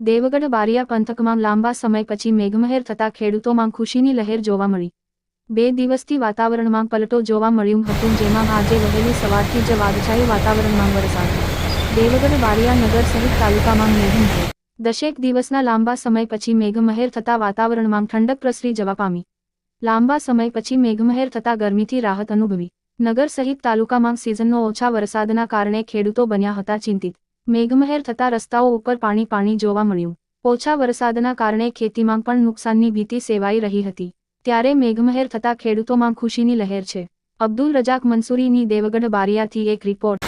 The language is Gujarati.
દેવગઢ બારિયા પંથકમાં લાંબા સમય પછી મેઘમહેર થતા ખેડૂતોમાં ખુશીની લહેર જોવા મળી। 2 દિવસથી વાતાવરણમાં પલટો જોવા મળ્યું હતું, જેમાં આજે વહેલી સવારથી જ વાદળછાયું વાતાવરણમાં વરસાદ। દેવગઢ બારિયા નગર સહિત તાલુકામાં મેઘમહેર। 10 દિવસના લાંબા સમય પછી મેઘમહેર થતા વાતાવરણમાં ઠંડક પ્રસરી જવા પામી। લાંબા સમય પછી મેઘમહેર થતા ગરમીથી રાહત અનુભવી। નગર સહિત તાલુકામાં સિઝનનો ઓછા વરસાદના કારણે ખેડૂતો બન્યા હતા ચિંતિત। મેઘમહેર થતા રસ્તાઓ ઉપર પાણી જોવા મળ્યું। ઓછા વરસાદના કારણે ખેતીમાં પણ નુકસાનની ભીતિ સેવાઈ રહી હતી, ત્યારે મેઘમહેર થતા ખેડૂતોમાં ખુશીની લહેર છે। અબ્દુલ રજાક મંસૂરીની દેવગઢ બારિયાથી એક રિપોર્ટ।